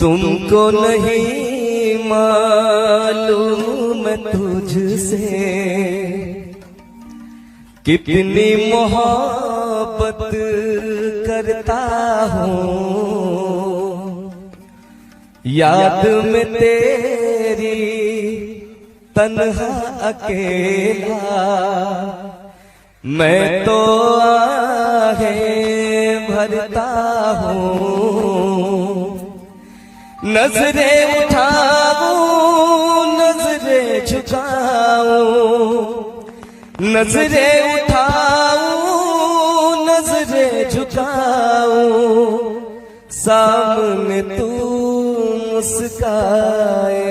तुमको नहीं मालूम मैं तुझसे कितनी मोहब्बत करता हूँ। याद में तेरी तन्हा अकेला मैं तो आहें भरता हूँ। नजरें उठाऊं नजरें झुकाऊं, नजरें उठाऊं नजरें झुकाऊं, सामने तू मुस्काए।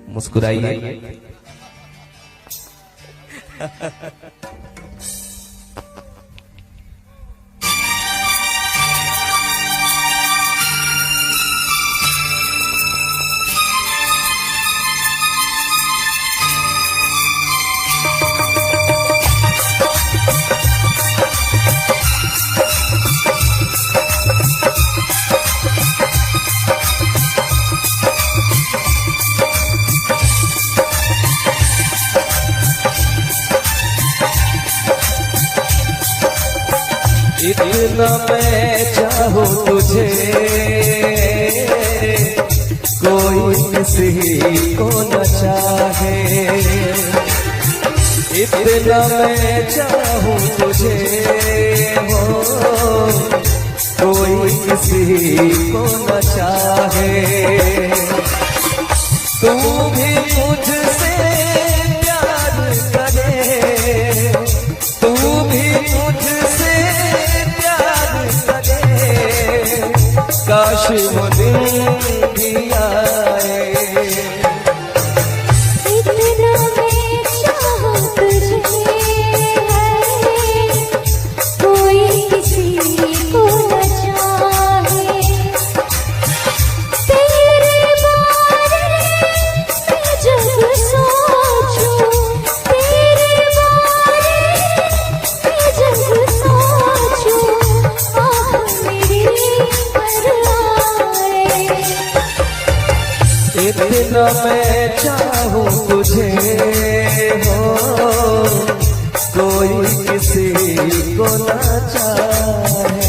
मुस्कुराइए। इतना मैं चाहूँ तुझे कोई किसी को न चाहे। इतना मैं चाहूँ तुझे हो कोई किसी को न चाहे। तू भी मुझसे प्यार करे, तू भी मुझसे काश वो दिन भी आए। इतना मैं चाहूँ तुझे कोई किसी को न चाहे। तेरे बारे में जब सोचूं, तेरे बारे में जब सोचूं, आँख मेरी इतना मैं चाहूँ तुझे हो कोई किसी को न चाहे।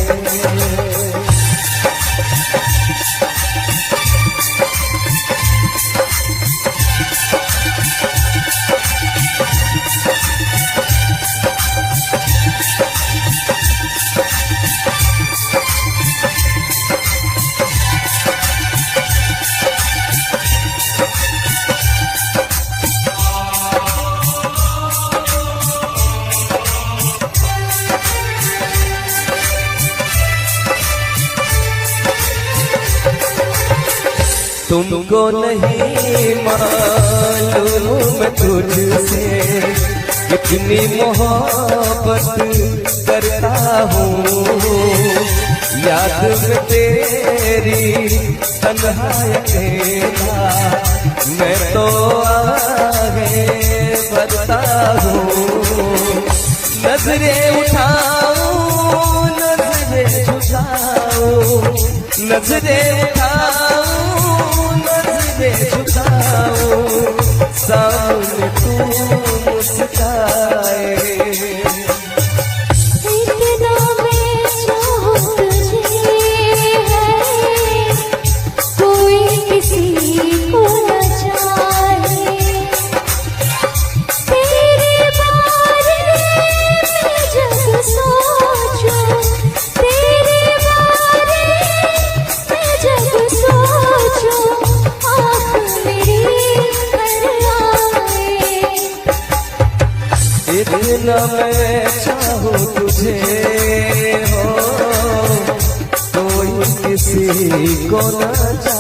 तुमको नहीं मालूम मैं तुझसे कितनी मोहब्बत करता हूँ। याद में तेरी तन्हा अकेला मैं तो आहें भरता हूँ। नजरें उठाऊं नजरें झुकाऊं, नजरें उठाऊं नजरें झुकाऊं, सामने तू मुस्काए। इतना मैं चाहूँ तुझे कोई किसी को न चाहे। तेरे बारे में जब सोचूं, तेरे बारे में जब सोचूं, आँख मेरी भर आए। इतना मैं चाहूँ तुझे हो कोई किसी को न चाहे।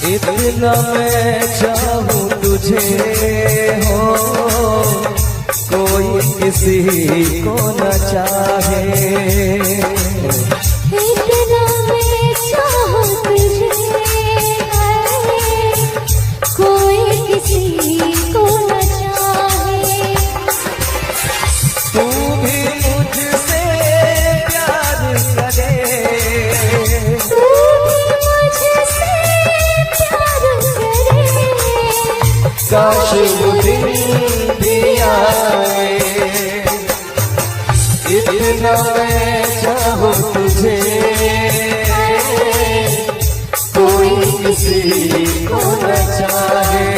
इतना मैं चाहूँ तुझे हो, कोई किसी को न चाहे। इतना मैं चाहूँ तुझे कोई किसी को न चाहे। तू भी मुझसे प्यार करे, तू भी मुझसे प्यार करे। काश वो दिन भी आए। इतना मैं चाहूँ तुझे, कोई किसी को न चाहे।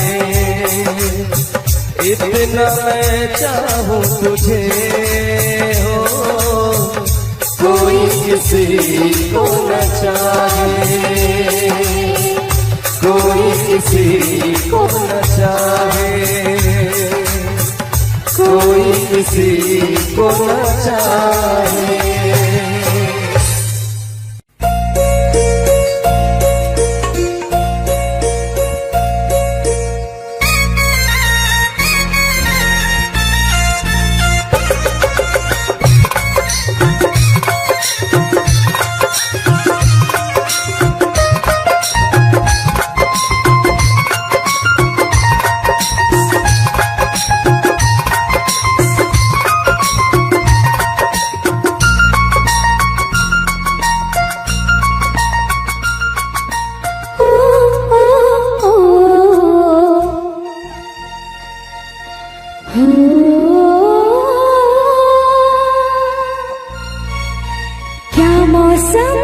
इतना मैं चाहूँ तुझे हो, कोई किसी को न चाहे। कोई किसी को न चाहे, कोई किसी को न चाहे। क्या मौसम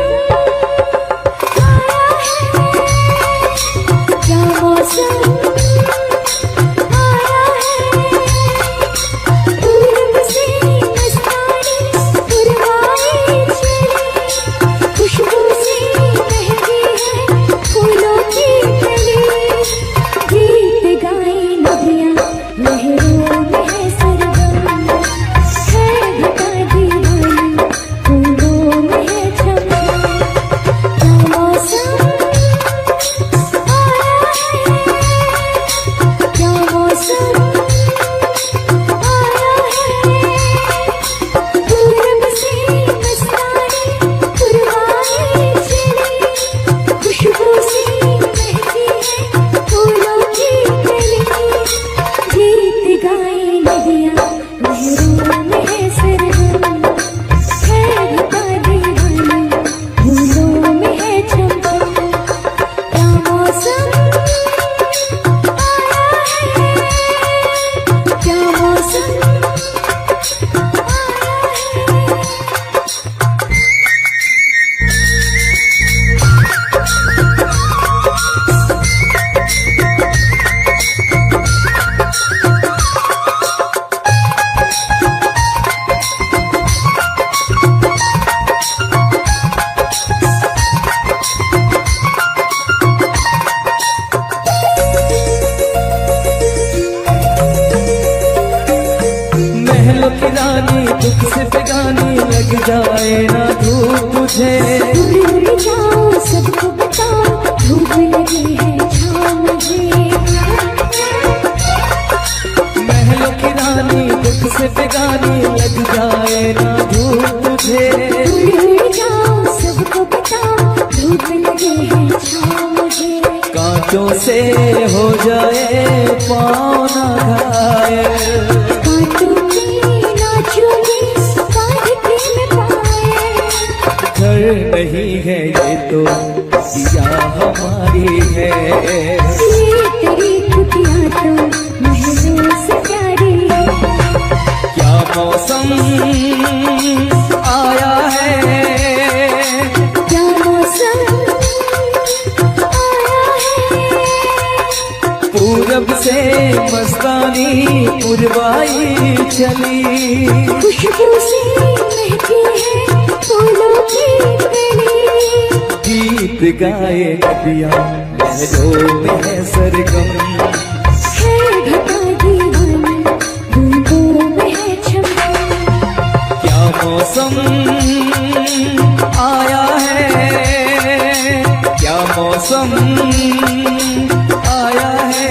आया है, क्या मौसम आया है। पूरब से मस्तानी पुरवाई चली, खुशबू से महकी है फूलों की कली। गीत गाए नदियाँ लहरों में है सरगम, है घटा दीवानी फूलों में है छमछम। क्या मौसम आया है, क्या मौसम आया है। पूरब से मस्तानी पुरवाई चली, खुशबू से महकी है फूलों की कली। गीत गाए नदियाँ लहरों में है सरगम, है घटा दीवानी फूलों में है छमछम। क्या मौसम आया है, क्या मौसम आया है। महलों की रानी दुख से बेगानी, लग जाए ना धूप तुझे। दूर जाओ सबको बताओ, धूप लगी है छाँव मुझे। महलों की रानी दुख से बेगानी, लग जाए ना धूप तुझे। दूर जाओ सबको बताओ, धूप लगी है छाँव मुझे। कांटों से हो जाए पाँव ना घायल, काटूंगी नाचूंगी काट के मैं पाए। घर नहीं है ये तो दिया हमारी है। ये तेरी कुटिया तो महलों से प्यारी है। क्या मौसम आया है, क्या मौसम आया है। पूरब से मस्तानी पुरवाई चली, खुशबू से महकी है फूलों की कली। गीत गाए नदियाँ लहरों में है सरगम। है घटा दीवानी बूंदों में है छमछम। क्या मौसम आया है, क्या मौसम मौसम आया है।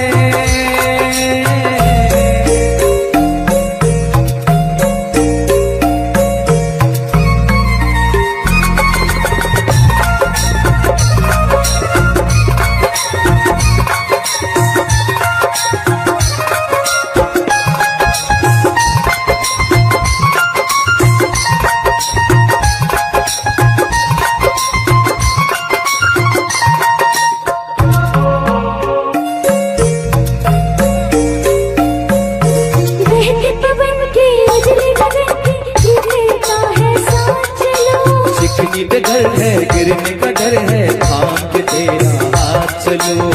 बहते पवन के उजले गगन के गिरता है साथ चलो। चिकनी डगर है गिरने का डर है, थाम के तेरा हाथ चलो।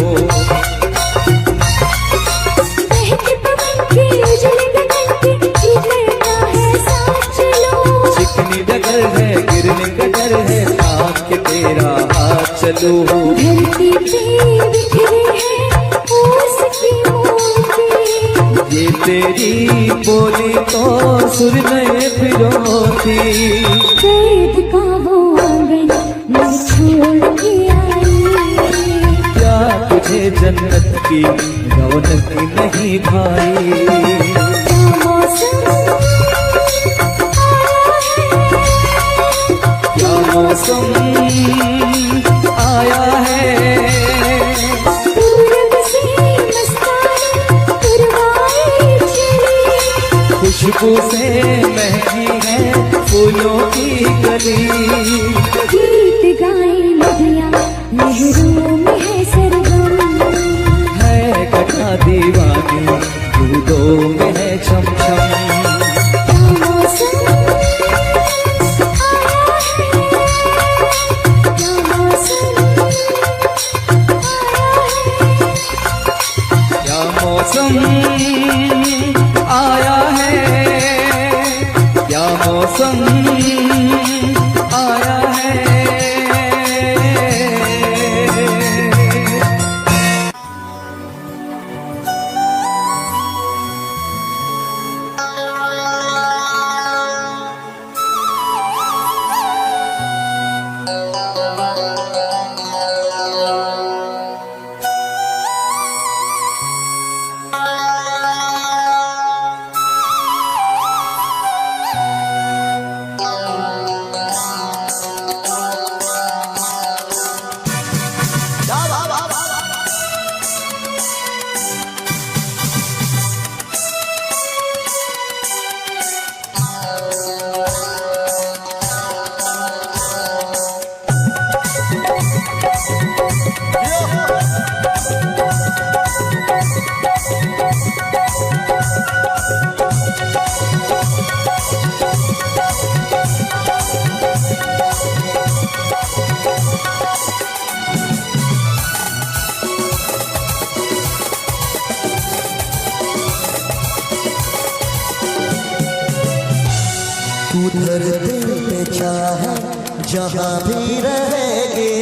बहते पवन के उजले गगन के गिरता है साथ चलो। चिकनी डगर है गिरने का डर है, थाम के तेरा हाथ चलो। धरती पे बिखरे हैं ओस की मोती। ये तेरी बोली तो सुर नए पिरोती। कैद का वो आंगन मैं छोड़ के आई। क्या तुझे जन्नत की रौनक नहीं भाई? क्या मौसम क्या मौसम आया है। पूरब से मस्ताना पुरवाए चली। खुशबू से महकी है फूलों की गली। गीत गाए नदियाँ लहरों में है सरगम। है कथा दीवानी दूधों में है छम छम। क्या मौसम आया है। क्या मौसम क्या मौसम आया है। क्या मौसम आया है। तू धरती पे चाहे जहाँ भी रहेगी,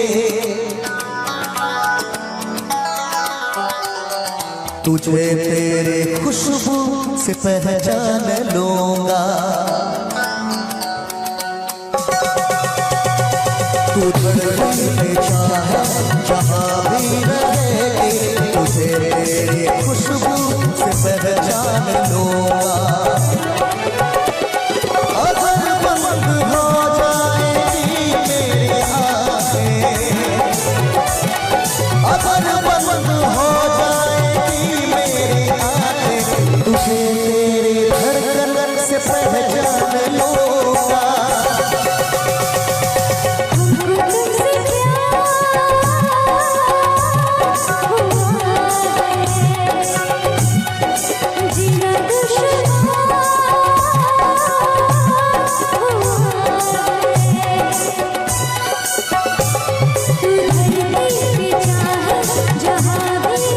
तुझे तेरे खुशबू से पहचान लूंगा। तू धरती पे चाहे जहाँ भी रहेगी, तुझे तेरे खुशबू से पहचान लूंगा। जहाँ भी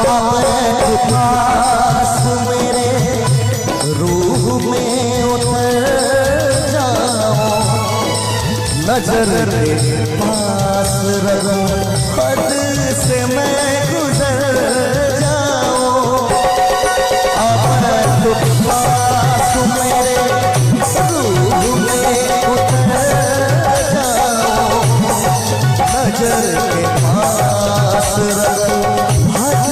आए पास मेरे रूह में उतर जाओ, नजर के पास रहो, हद से मैं गुजर जाऊं। आए पास मेरे रूह में उतर जाओ, नजर के पास रहो, हद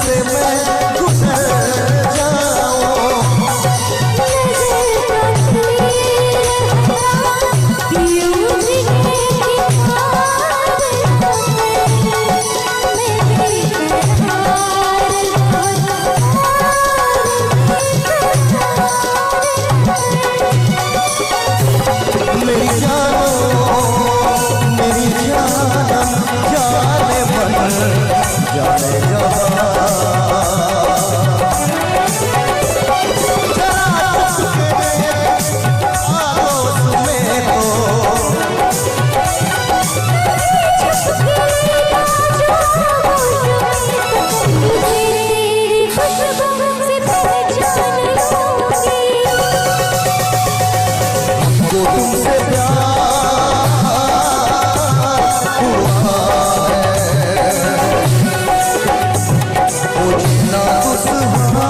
से मैं गुजर जाऊं। मेरी जानो मेरी जानम जाने मन जाने जहां, आस में तो हमको तुमसे प्यार हुआ है, वो जीना दुश्वार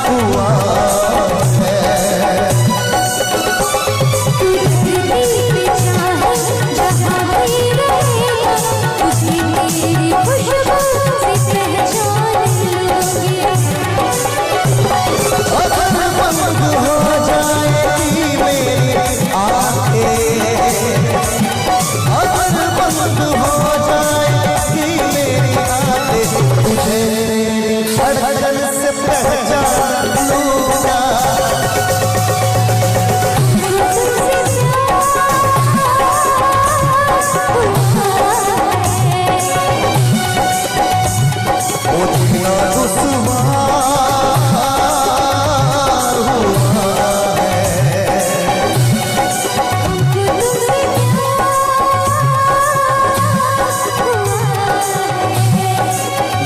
हुआ है। अगर बंद हो जाएगी मेरी आंखें, अगर बंद हो जाएगी मेरी आंखें, तुझे मेरी धड़कन से पहचान लूंगा। वो जीना दुश्वार हुआ है,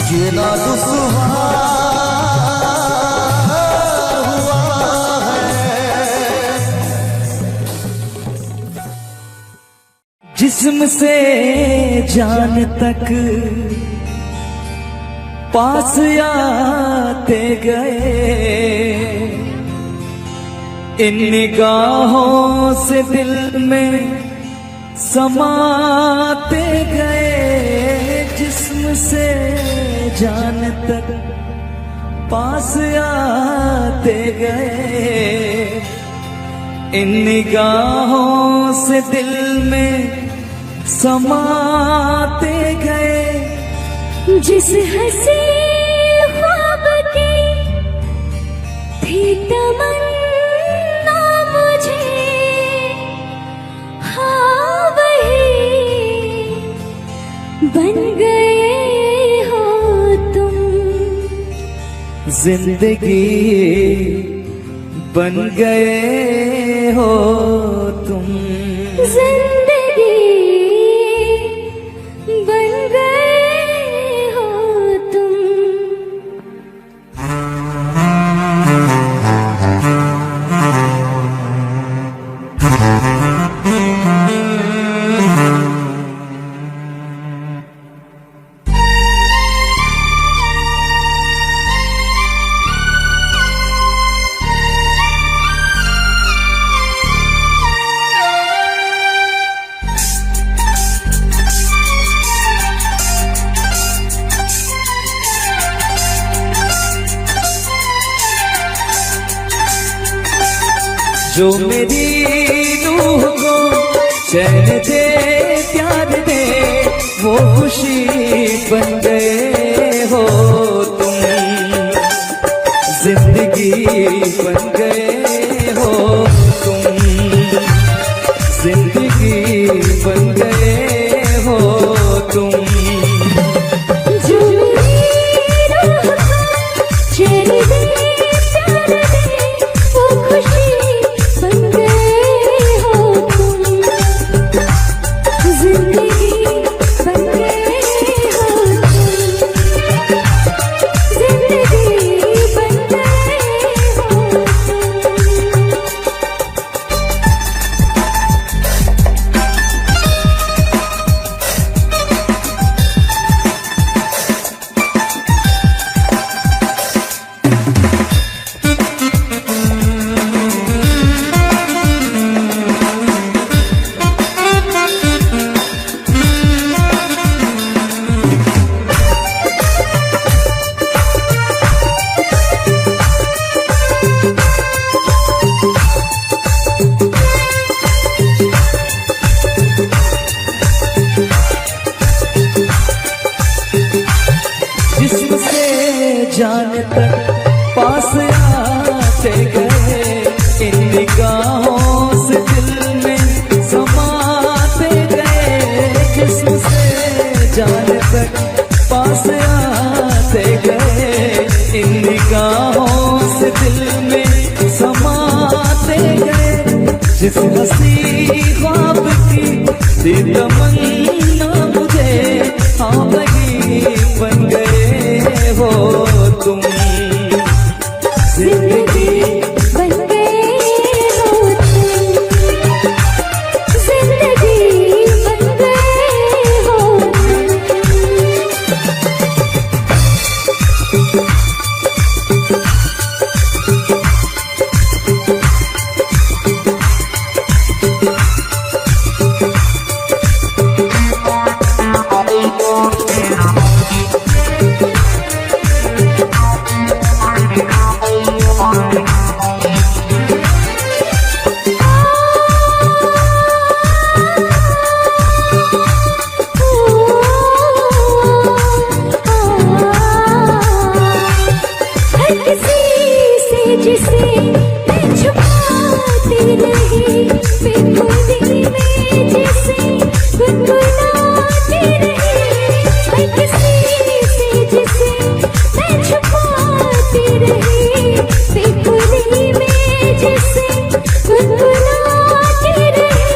जीना दुश्वार हुआ है। जिस्म से जान तक पास आते गए, इन निगाहों से दिल में समाते गए। जिस्म से जान तक पास आते गए, इन निगाहों से दिल में समाते गए। जिस हंसी ख्वाब की थी तमन्ना मुझे, हाँ वही बन गए हो तुम। जिंदगी बन गए हो तुम, जिंदगी बन गए हो तुम। जो मेरी रूह को चैन दे प्यार दे, वो खुशी बन गए हो तुम। जिंदगी बन गए हो तुम, जिंदगी बन गए हो तुम। जो मेरी रूह को चैन दे प्यार दे, वो खुशी बन गए हो तुम। जिंदगी बन गए हो तुम। जाने तक पास आते गए, इन निगाहों से दिल में समाते गए। जिस्म से जाने तक पास आते गए, इन निगाहों से दिल में समाते गए। जिस हंसी ख्वाब की थी तमन्ना मुझे, हाँ वही बन गए हो तुम। जिंदगी बन गए हो तुम, जिंदगी बन गए हो जिसे मैं छुपाती रही, बेखुदी में जिसे गुनगुनाती रही। हर किसी से जिसे मैं छुपाती रही, बेखुदी में जिसे गुनगुनाती रही।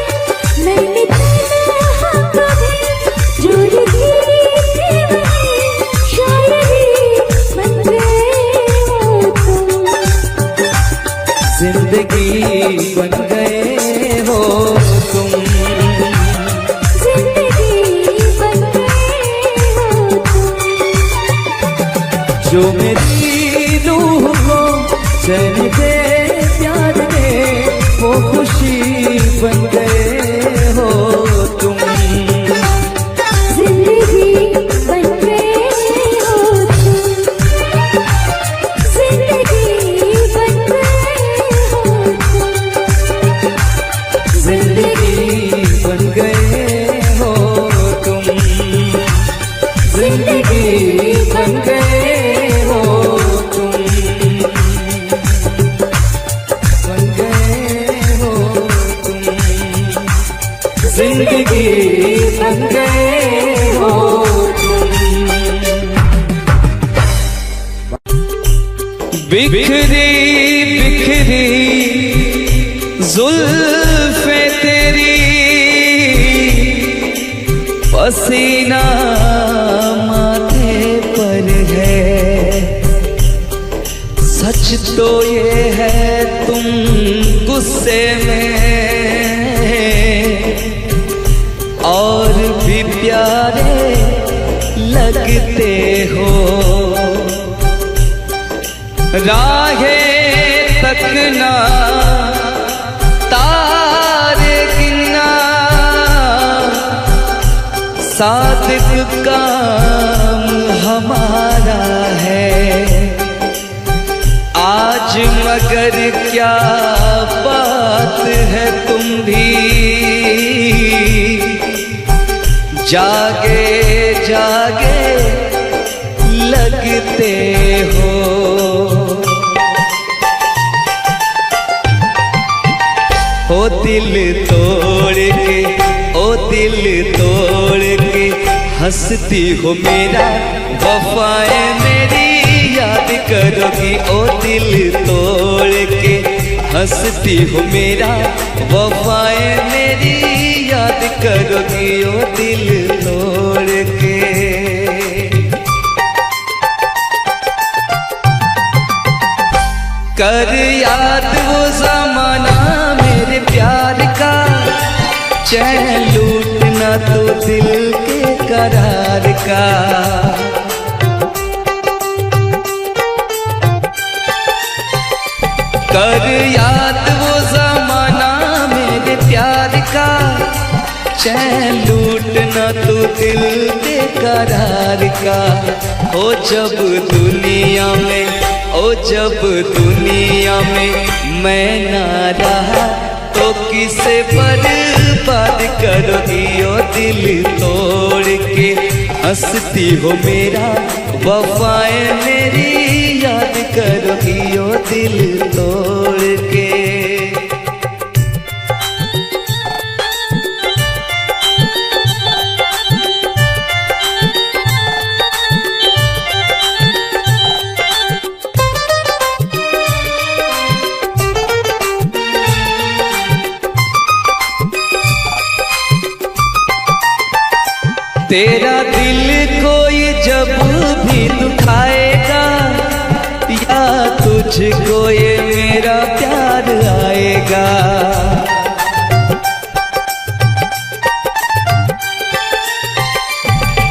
मैंने तन्हा कभी जो लिखी थी वही शायरी बन गए हो तुम। जिंदगी बन गए हो तुम, जिंदगी बन गए हो तुम। जो मेरी रूह को चैन दे प्यार दे, वो खुशी बन गए हो तुम। जिंदगी बन गए हो तुम, जिंदगी बन गए हो तुम। जिंदगी बन गए हो तुम, जिंदगी बन गए हो तुम, बन गए हो तुम, जिंदगी बन गए हो तुम। बिखरी बिखरी जुल्फे तेरी, पसीना माथे पर है। सच तो ये है तुम गुस्से में और भी प्यारे लगते हो। राहें तकना तारे गिनना, सादिक काम हमारा है। आज मगर क्या बात है तुम भी जागे जागे लगते हो। ओ दिल तोड़ के, ओ दिल तोड़ के हंसती हो मेरा, वफाएं मेरी याद करोगी। ओ दिल तोड़ के हंसती हो मेरा, वफाएं मेरी याद करोगी। ओ दिल तोड़ के। कर याद वो ज़माना मेरे प्यार का, चैन लूटना तो दिल के करार का। कर याद वो ज़माना मेरे प्यार का, चैन लूटना तो दिल के करार का। हो जब दुनिया में, ओ जब दुनिया में मैं ना रहा, तो किसे बर्बाद करोगी। ओ दिल तोड़ के हंसती हो मेरा, वफाएं मेरी याद करोगी ओ दिल तोड़ के। तेरा दिल कोई जब भी दुखाएगा, या तुझको ये मेरा प्यार आएगा।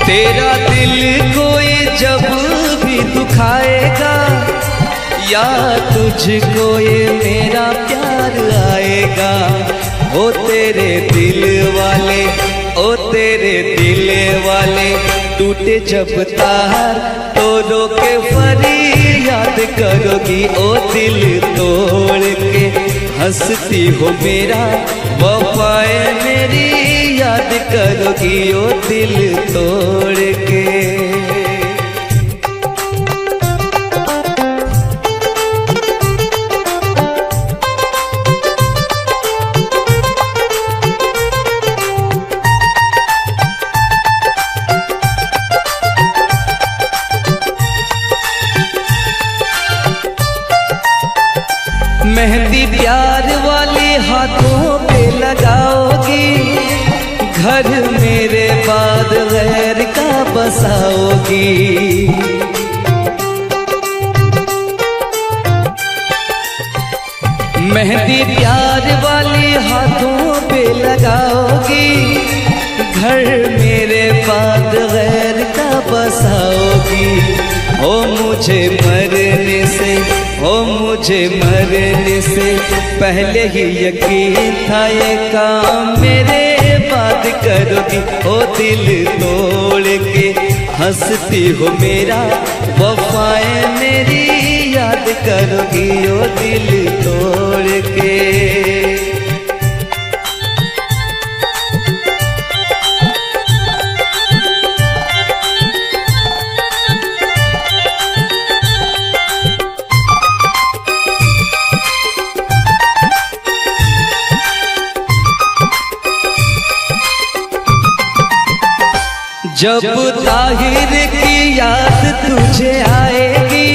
तेरा दिल कोई जब भी दुखाएगा, या तुझको ये मेरा प्यार आएगा। ओ तेरे दिल वाले, ओ तेरे दिल वाले, टूटे जब तार तो रो के फरियाद करोगी ओ दिल तोड़ के। हंसती हो मेरा वफाए मेरी याद करोगी ओ दिल तोड़ के। मेहंदी प्यार वाले हाथों पे लगाओगी, घर मेरे बाद गैर का बसाओगी। मेहंदी प्यार वाले हाथों पे लगाओगी, घर मेरे बाद गैर का बसाओगी। ओ मुझे मरने से, ओ मुझे मरने से पहले ही यकीन था ये काम मेरे बाद करोगी ओ दिल तोड़ के। हंसती हो मेरा वफाए मेरी याद करोगी ओ दिल तोड़ के। जब ताहिर की याद तुझे आएगी,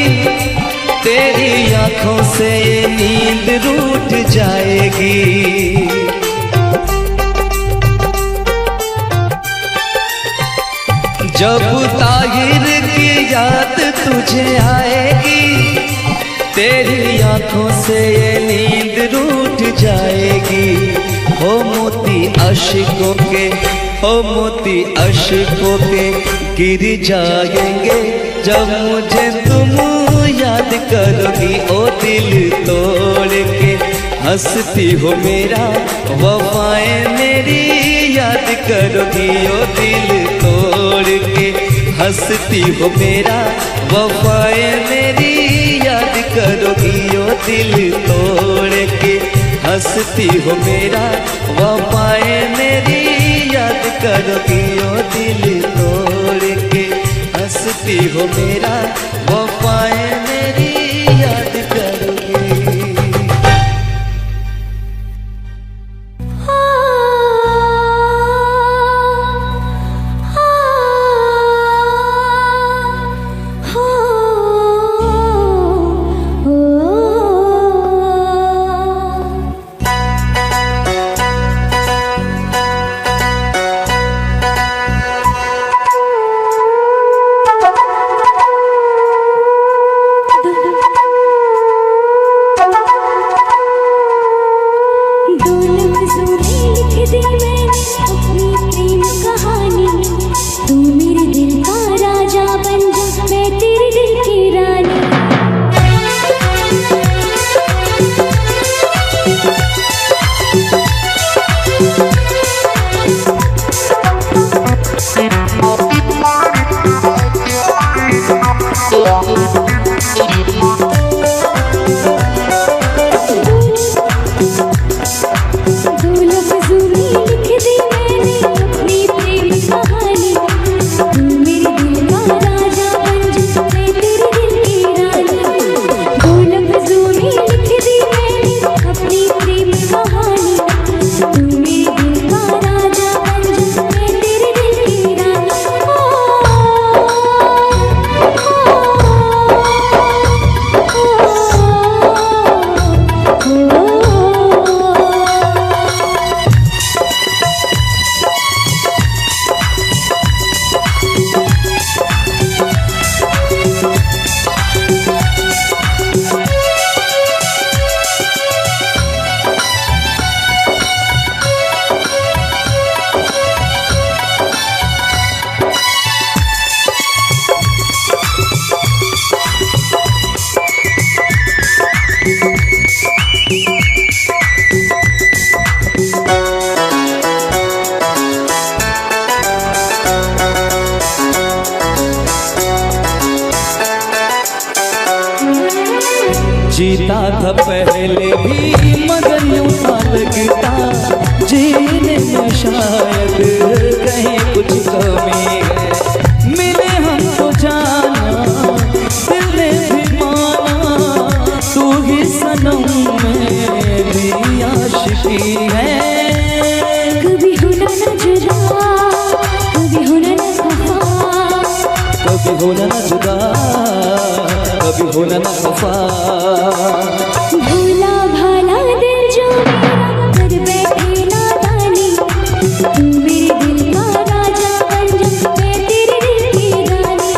तेरी आंखों से ये नींद रूठ जाएगी। जब ताहिर की याद तुझे आएगी, तेरी आंखों से ये नींद रूठ जाएगी। हो मोती अश्कों के, हो मोती अश्कों के गिर जाएंगे जब मुझे तुम याद करोगी ओ दिल तोड़ के। हंसती हो मेरा वफाए मेरी याद करोगी ओ दिल तोड़ के। हंसती हो मेरा वफाए मेरी याद करोगी ओ दिल तोड़ के। हंसती हो मेरा वफाए मेरी याद करोगी ओ दिल तोड़ के। हंसती हो मेरा वफाए मेरी याद करोगी। जीता था पहले भी मगर यूं सा लगता जीने में शायद कहीं कुछ कमी है। मिले हमको जाना दिल ने भी माना, तू ही सनम मेरी आशिकी है। कभी होना न जुदा, कभी होना न खफा, कभी होना न जुदा, कभी होना न खफा। भोला भाला दिल जो मेरा कर बैठे नादानी, तू मेरे दिल का राजा बन जा, मैं तेरे दिल की रानी।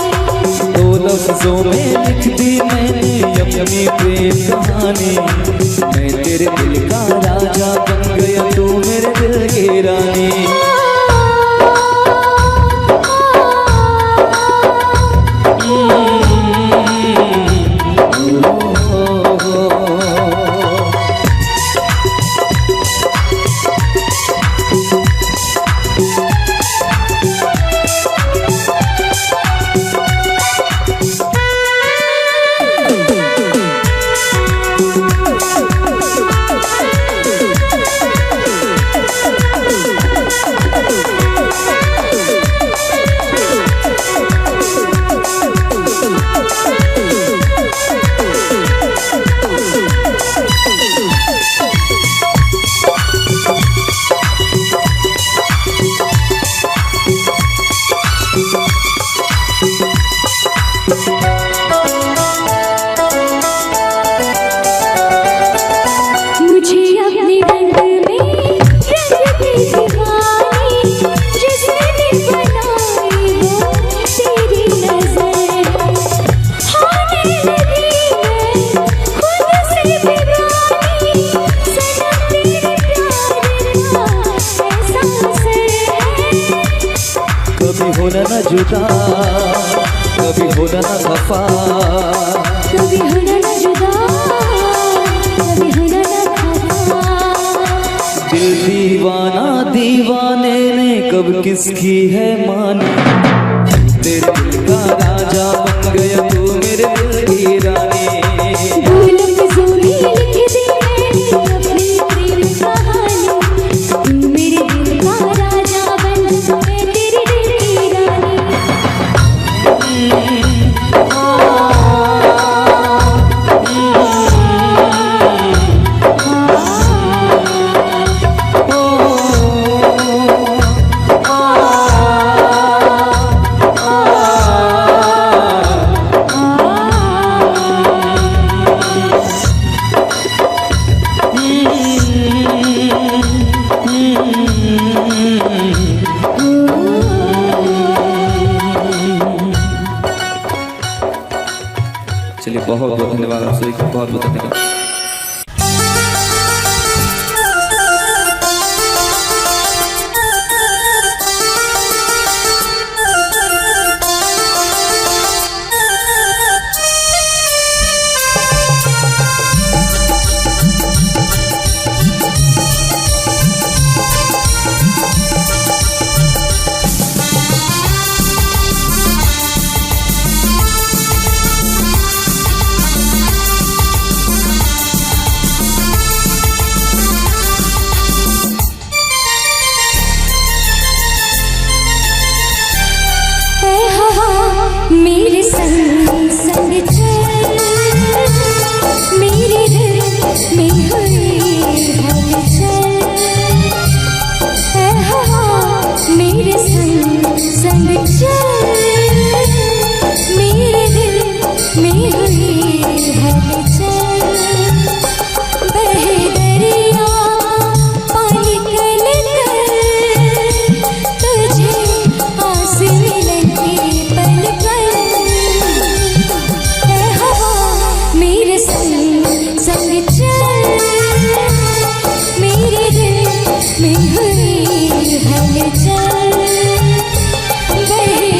दो लफ्जों में लिख दी मैंने अपनी प्रेम कहानी, मैं तेरे दिल का राजा बन गया, तू मेरे दिल की रानी। कभी होना न जुदा, कभी होना न खफा, कभी होना न जुदा, कभी होना न खफा। दिल दीवाना दीवाने ने कब किसकी है मानी, तेरे दिल का राजा बन गया, तू मेरे दिल की रानी। चलिए बहुत बहुत धन्यवाद आप सभी का, बहुत बहुत धन्यवाद। मेरे संग संग चल, मेरे दिल में हुई हलचल। ऐ हवा मेरे संग संग चल, मेरे दिल में हुई हलचल। बहे दरिया पानी कल कर, तुझे आस मिलन की पल पल। ऐ हवा मेरे संग संग चल, मेरे दिल में हुई हलचल। बहे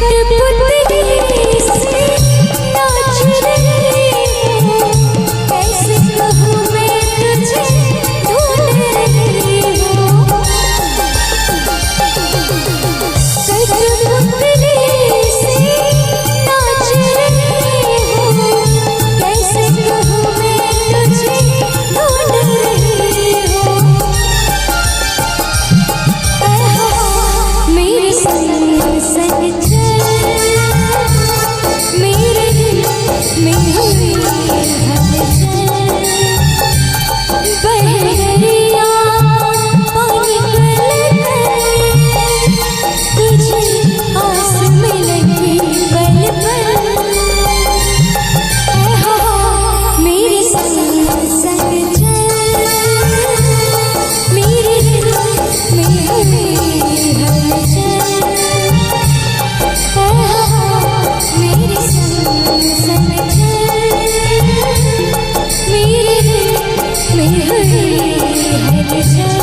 कठपुतली से नाच रही हूँ, कैसे कहूँ मैं तुझे ढूंढ रही हूँ। कठपुतली से नाच रही हूँ, कैसे कहूँ मैं तुझे ढूंढ रही हूँ। मेरे संग संग चल, मेरे दिल में हुई हलचल। बह दरिया पानी गलगल, तुझे आस में लगी पल पल। मेरे संग संग चल, मेरे दिल में हुई हलचल। मेरे संग संग चल, मेरे दिल में हुई हलचल।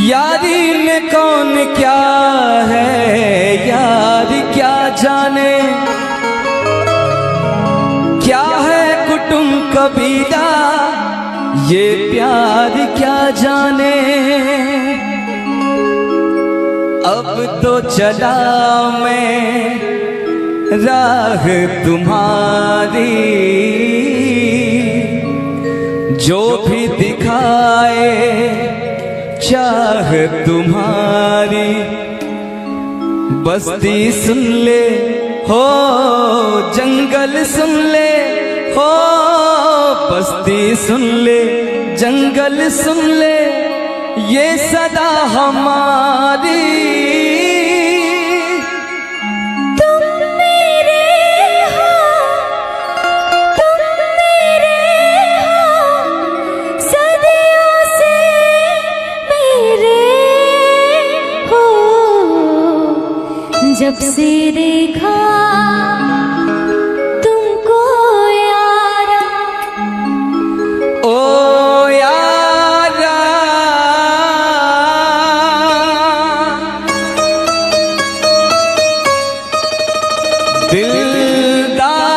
यारी में कौन क्या है यार क्या जाने, क्या है कुटुंब कबीला ये प्यार क्या जाने। अब तो चला मैं राह तुम्हारी, जो भी दिखाए चाह तुम्हारी। बस्ती सुन ले हो जंगल सुन ले हो, बस्ती सुन ले जंगल सुन ले ये सदा हमारी। तुम मेरे हो, तुम मेरे हो, सदियों से मेरे हो। जब से देखा तुमको यारा, ओ यारा दिलदारा,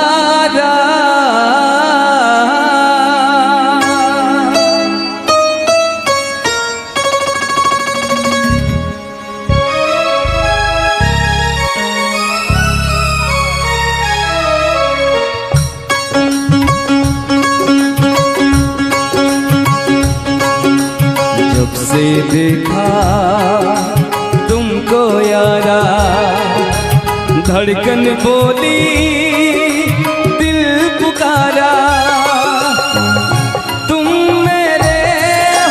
जब से देखा तुमको यारा, धड़कन बोली दिल पुकारा। तुम मेरे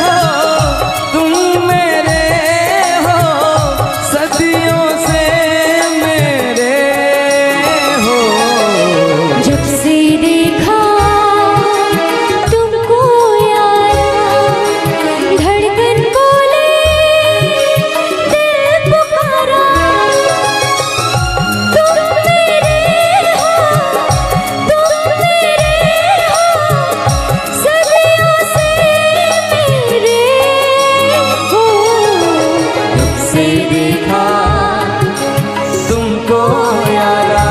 हो, तुम मेरे हो, सदियों से मेरे हो। जब से देखा तुमको यारा, धड़कन बोले दिल पुकारा। तुम मेरे हो, तुम मेरे हो, सदियों से मेरे हो। जब से देखा तुमको यारा,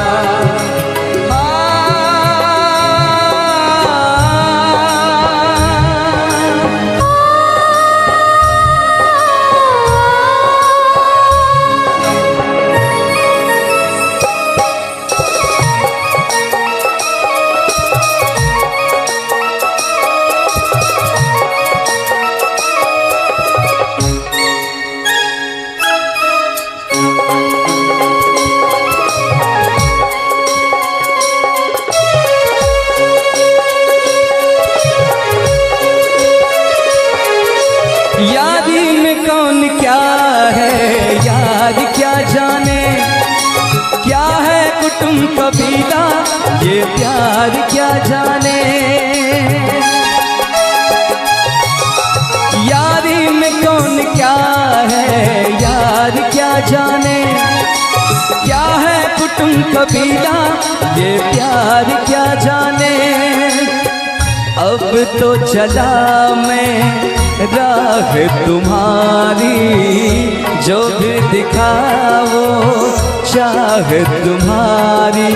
यारी में कौन क्या है यार क्या जाने, क्या है कुटुंब कबीला ये प्यार क्या जाने। यारी में कौन क्या है यार क्या जाने, कबीला ये प्यार क्या जाने। अब तो चला मैं राह तुम्हारी, जो भी दिखाओ चाह तुम्हारी।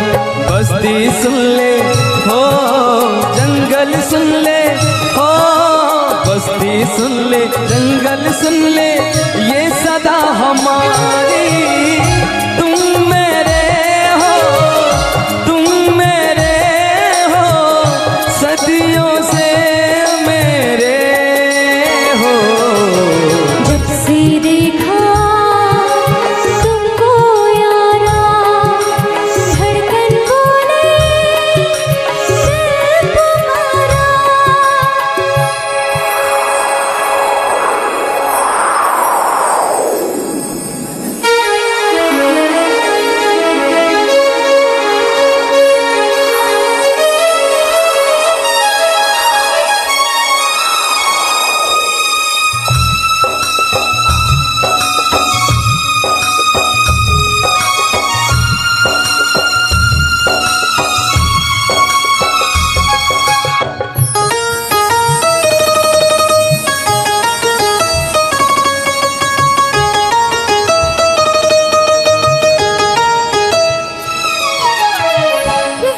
बस्ती सुन ले हो, जंगल सुन ले हो, बस्ती सुन ले, जंगल सुन ले, ये सदा हमारी। तुम मेरे हो, तुम मेरे हो, सदियों से मेरे हो। जब से देखा तुमको यारा, धड़कन बोले दिल तुम्हारा।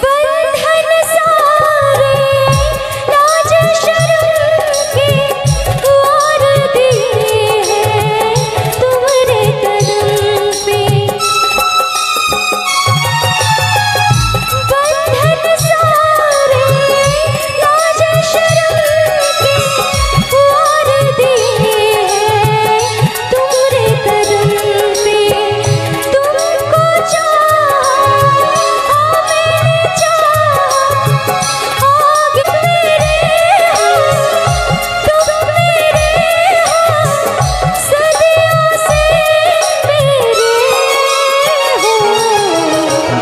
बंधन सारे लाज शर्म के द्वार दिए हैं तुम्हारे कदम पे। बंधन सारे लाज शर्म के द्वार दिए हैं तुम्हारे कदम पे। तुमको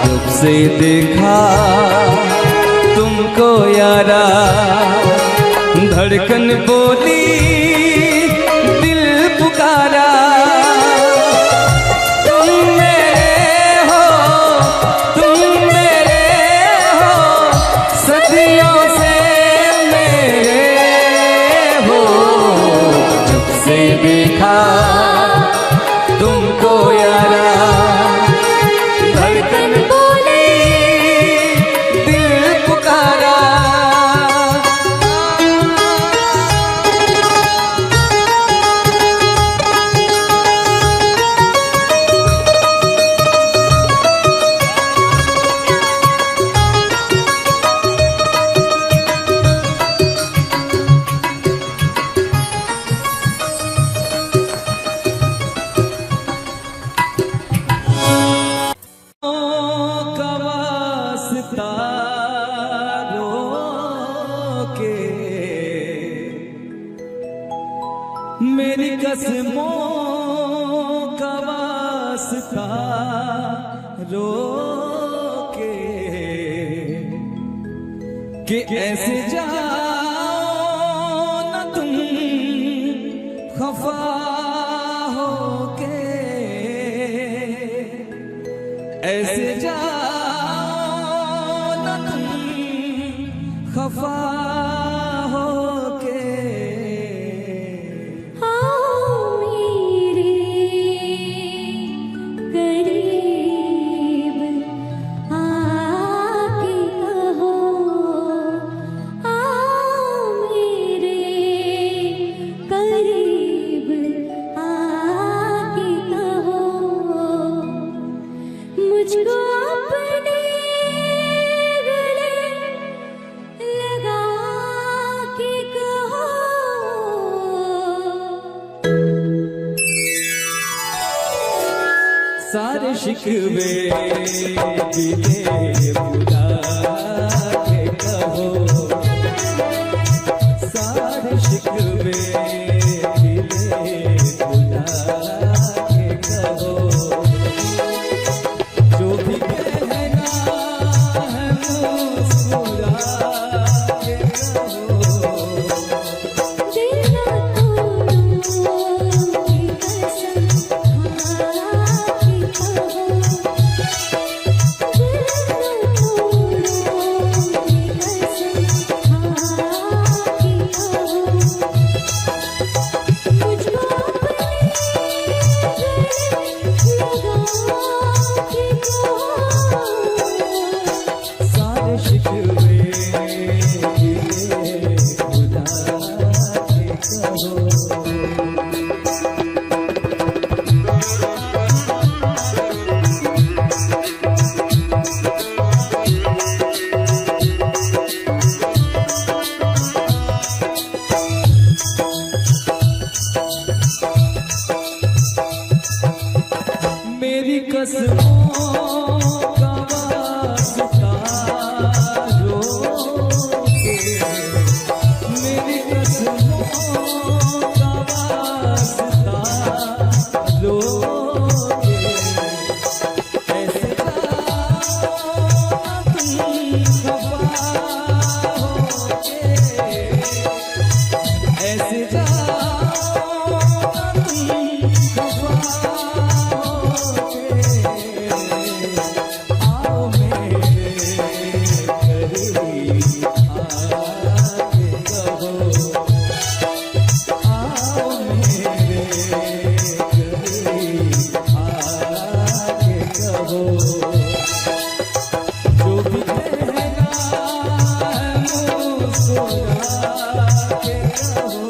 जब से देखा तुमको यारा, धड़कन बोली दिल पुकारा। तुम मेरे हो, तुम मेरे हो, सदियों से मेरे हो। जब से देखा तुमको यारा, धड़कन बोली दिल पुकारा। का वास्ता रोके, मेरी कसमों का वास्ता रोके, कि ऐसे जाओ न तुम खफा होके, ऐसे जाओ न तुम खफा होके। आओ मेरे करीब आके कहो, आओ मेरे करीब आके कहो, मुझको अपने गले लगा के कहो। सारे शिकवे दिले बुला के कहो, सारे शिकवे दिले बुला के कहो। जो भी कहना है मुस्कुरा के कहो। दिल ना तोड़ूंगी कसम खा के कहो, कसमों का वास्ता रोके, मेरी कसमों का वास्ता रोके, ऐसे जाओ तुम खफा होके, ऐसे जाओ तुम खफा होके, आओ मेरे करीब आके कहो, आओ मेरे करीब आके कहो, जो भी कहना है मुस्कुरा के कहो।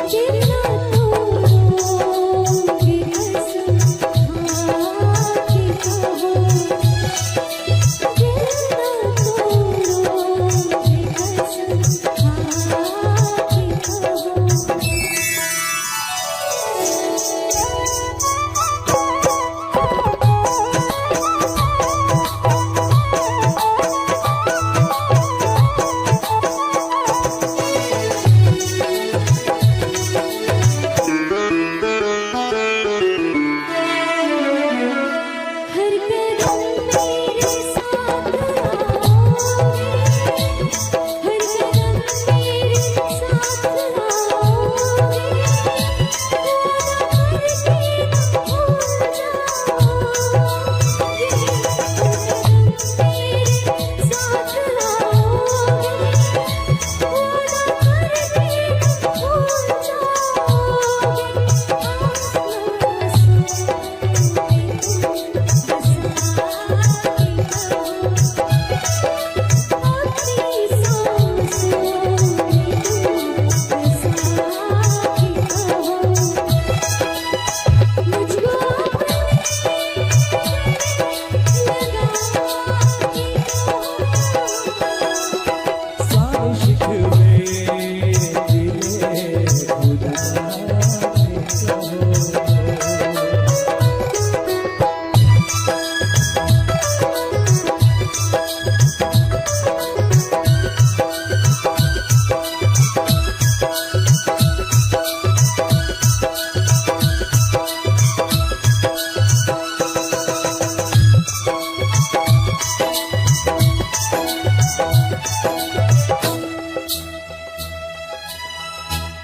जितना तोड़ोगे कसम खा के कहो, जितना तोड़ोगे कसम खा के कहो। हर कदम मेरे साथ आओगे, हर कदम मेरे साथ आओगे, भूल जाओगे, मेरे साथ आओगे, भूल सारे शिकवे दिले खुदा के कहो।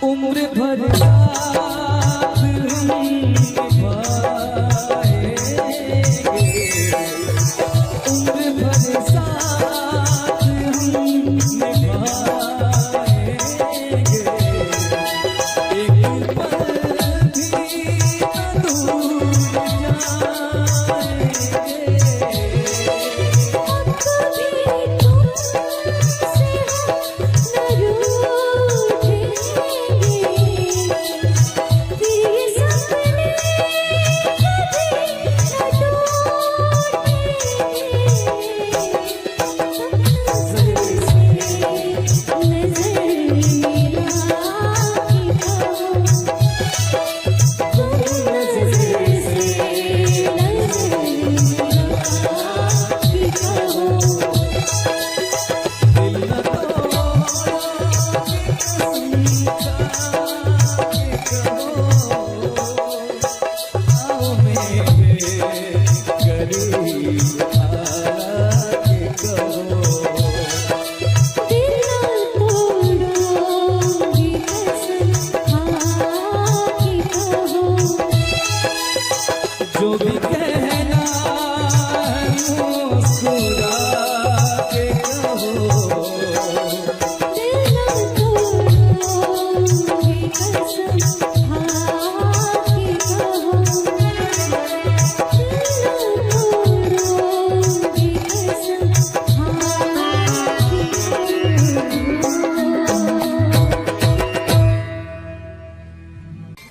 उम्र भर